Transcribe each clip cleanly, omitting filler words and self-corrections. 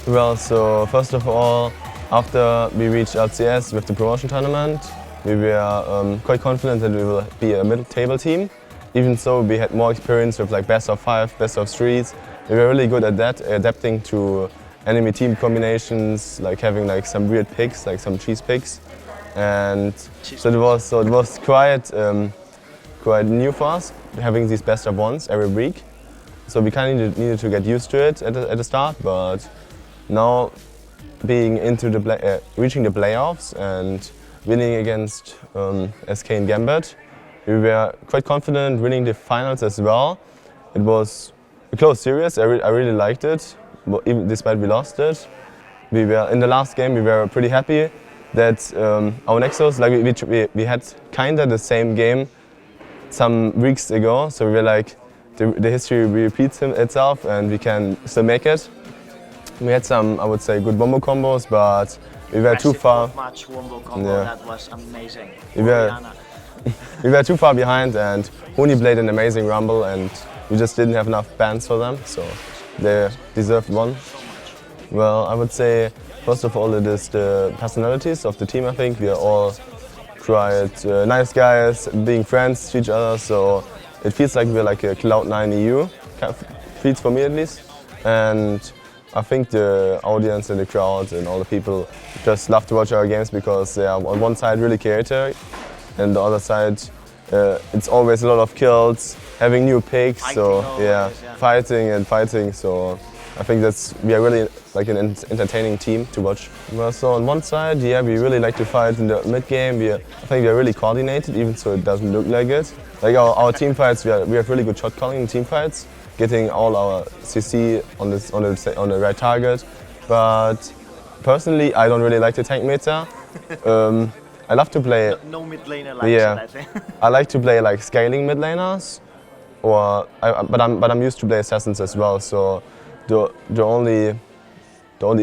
Well, so first of all, after we reached LCS with the promotion tournament, we were quite confident that we will be a mid-table team. Even so, we had more experience with like best of 5, best of 3s. We were really good at that, adapting to enemy team combinations, like having like some weird picks, like some cheese picks. And so it was quite new for us, having these best of 1s every week. So we kind of needed to get used to it at the start, but now being into reaching the playoffs and winning against SK and Gambit, we were quite confident winning the finals as well. It was a close series. I really liked it, but even despite we lost it. We were in the last game. We were pretty happy that our Nexus, like we had kinda the same game some weeks ago. So we were like, the history repeats itself, and we can still make it. We had some, I would say, good wombo combos, but we were too far. Match wombo combo, yeah. That was amazing. We were too far behind, and Huni played an amazing rumble, and we just didn't have enough bans for them, so they deserved one. Well, I would say, first of all, it is the personalities of the team. I think we are all quite nice guys, being friends to each other, so it feels like we're like a Cloud9 EU, feels for me at least. And I think the audience and the crowd and all the people just love to watch our games because they are on one side really chaotic, and the other side it's always a lot of kills, having new picks, fighting and fighting. So I think we are really like an entertaining team to watch. Well, so on one side, yeah, we really like to fight in the mid game. I think we are really coordinated, even so it doesn't look like it. Like our team fights, we have really good shot calling in team fights, getting all our CC on the right target. But personally, I don't really like the tank meta. I love to play. No mid laner likes it, I think. I like to play like scaling mid laners, but I'm used to play assassins as well. So the only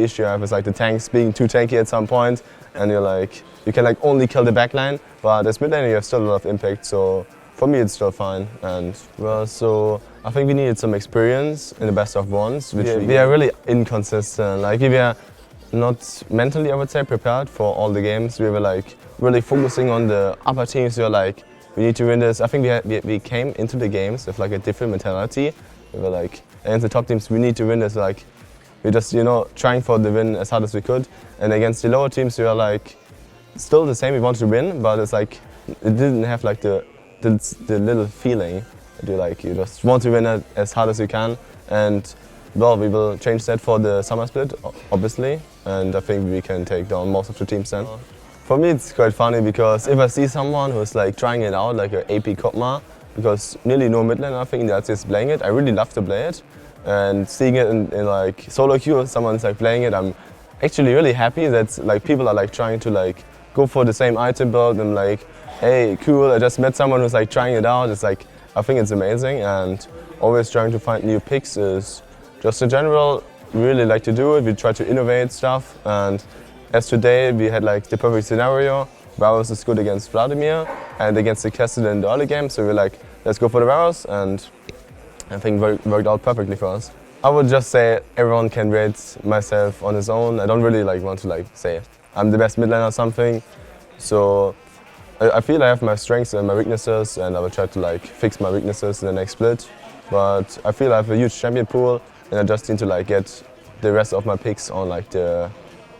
issue I have is like the tanks being too tanky at some point, and you can like only kill the backline. But as mid laner, you have still a lot of impact. So for me, it's still fine. And well, so I think we needed some experience in the best of 1s, which we are really inconsistent. Like we were not mentally, I would say, prepared for all the games. We were like really focusing on the upper teams. We were like, we need to win this. I think we came into the games with like a different mentality. We were like, against the top teams, we need to win this. Like, we're just trying for the win as hard as we could. And against the lower teams, we were like still the same. We wanted to win, but it's like it didn't have like the little feeling that you just want to win it as hard as you can. And well, we will change that for the summer split, obviously, and I think we can take down most of the teams then. For me, it's quite funny because if I see someone who's like trying it out, like an AP Kopma, because nearly no mid laner I think in the LCS is playing it, I really love to play it. And seeing it in like solo queue, someone's like playing it, I'm actually really happy that like people are like trying to like go for the same item build and like, hey, cool, I just met someone who's like trying it out. It's like, I think it's amazing, and always trying to find new picks is just in general, we really like to do it. We try to innovate stuff, and as today we had like the perfect scenario. Varus is good against Vladimir and against the Castle in the early game, so we're like, let's go for the Varus, and I think it worked out perfectly for us. I would just say everyone can rate myself on his own. I don't really want to say I'm the best mid laner or something. So I feel I have my strengths and my weaknesses, and I will try to fix my weaknesses in the next split. But I feel I have a huge champion pool, and I just need to get the rest of my picks on the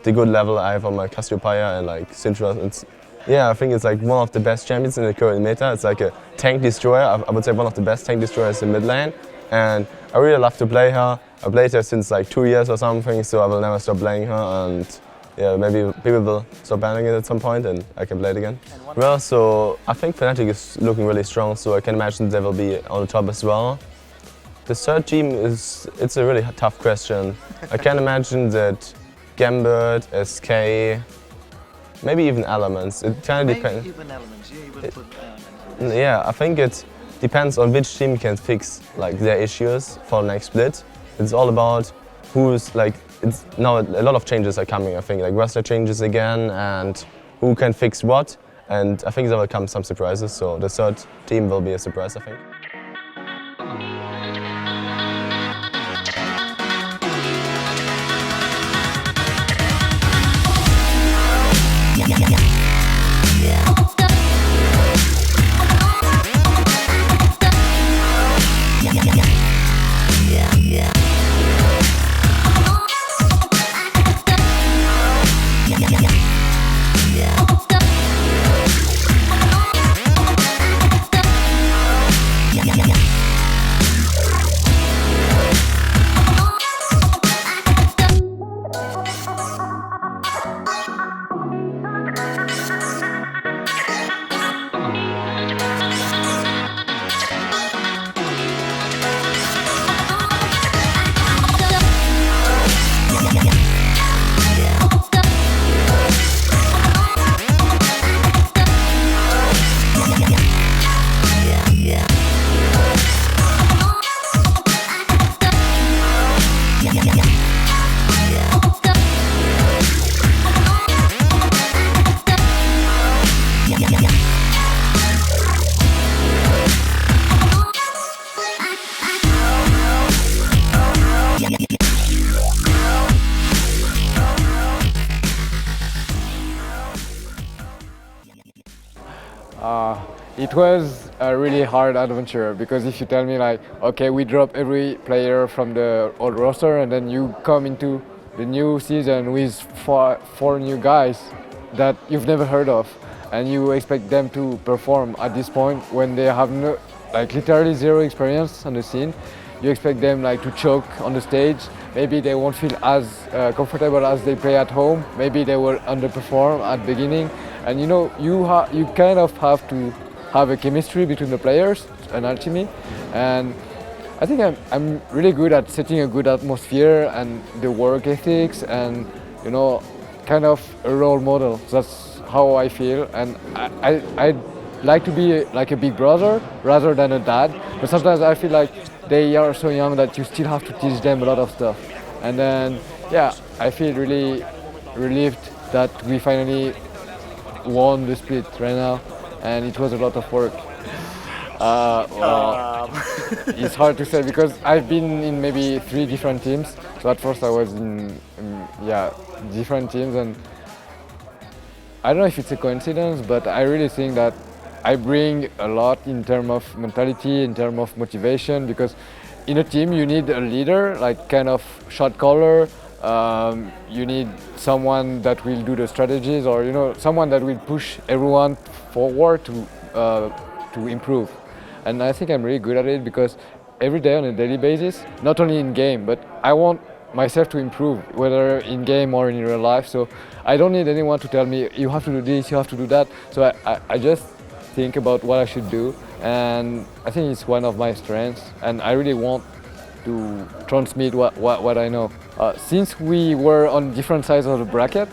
good level I have on my Cassiopeia and Syntra Yeah, I think it's like one of the best champions in the current meta. It's like a tank destroyer. I would say one of the best tank destroyers in mid lane. And I really love to play her. I played her since like 2 years or something, so I will never stop playing her. And yeah, maybe people will stop banning it at some point and I can play it again. Well, so I think Fnatic is looking really strong, so I can imagine they will be on the top as well. The third team it's a really tough question. I can imagine that Gambit, SK, maybe even Elements. It kind of depends. Maybe even Elements, yeah, you would put Elements. Yeah, I think it depends on which team can fix like their issues for the next split. It's all about who's like. It's now a lot of changes are coming. I think like roster changes again, and who can fix what. And I think there will come some surprises. So the third team will be a surprise, I think. It was a really hard adventure because if you tell me like, okay, we drop every player from the old roster and then you come into the new season with four new guys that you've never heard of and you expect them to perform at this point when they have no, like literally zero experience on the scene, you expect them like to choke on the stage. Maybe they won't feel as comfortable as they play at home. Maybe they will underperform at the beginning. And you know, you kind of have to have a chemistry between the players, an alchemy. And I think I'm really good at setting a good atmosphere and the work ethics and, you know, kind of a role model. That's how I feel. And I like to be like a big brother rather than a dad. But sometimes I feel like they are so young that you still have to teach them a lot of stuff. And then, yeah, I feel really relieved that we finally won the split right now, and it was a lot of work. It's hard to say because I've been in maybe 3 different teams. So at first I was in different teams, and I don't know if it's a coincidence, but I really think that I bring a lot in terms of mentality, in terms of motivation, because in a team you need a leader, like kind of shot caller. You need someone that will do the strategies, or you know, someone that will push everyone forward to improve. And I think I'm really good at it because every day on a daily basis, not only in game, but I want myself to improve, whether in game or in real life. So I don't need anyone to tell me you have to do this, you have to do that. So I just think about what I should do, and I think it's one of my strengths, and I really want to transmit what I know. Since we were on different sides of the bracket,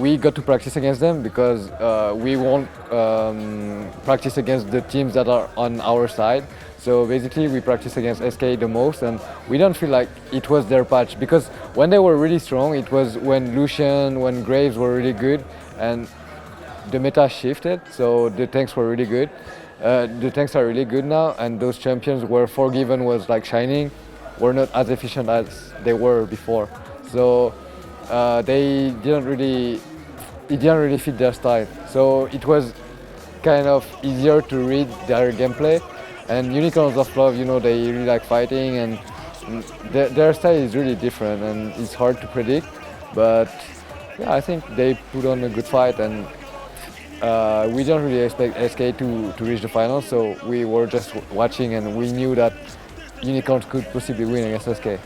we got to practice against them because we won't practice against the teams that are on our side. So basically we practice against SK the most, and we don't feel like it was their patch, because when they were really strong, it was when Lucian, when Graves were really good, and the meta shifted, so the tanks were really good. The tanks are really good now, and those champions where Forgiven was like shining were not as efficient as they were before. So it didn't really fit their style. So it was kind of easier to read their gameplay. And Unicorns of Love, you know, they really like fighting, and their style is really different, and it's hard to predict. But yeah, I think they put on a good fight, and we don't really expect SK to reach the final, so we were just watching and we knew that Unicorns could possibly win against SK.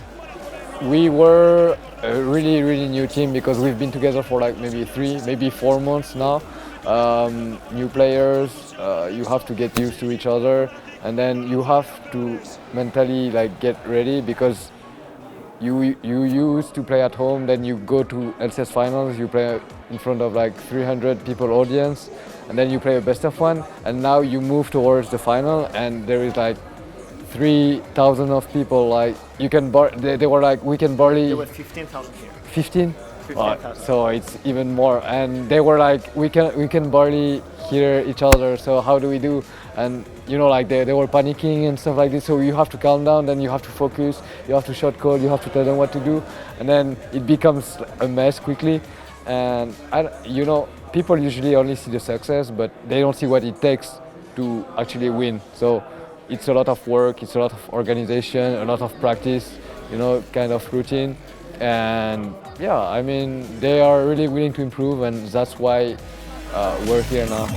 We were a really, really new team because we've been together for like maybe 3, maybe 4 months now. New players, you have to get used to each other, and then you have to mentally like get ready because you used to play at home, then you go to LCS finals, you play in front of like 300 people audience, and then you play a best of 1, and now you move towards the final, and there is like 3,000 of people. Like you can they were like we can barely. There were 15,000 here. 15. 15,000. So it's even more, and they were like we can barely hear each other, so how do we do? And you know, like they were panicking and stuff like this, so you have to calm down, then you have to focus, you have to short call, you have to tell them what to do, and then it becomes a mess quickly. And you know, people usually only see the success, but they don't see what it takes to actually win. So it's a lot of work, it's a lot of organization, a lot of practice, you know, kind of routine. And yeah, I mean, they are really willing to improve, and that's why we're here now.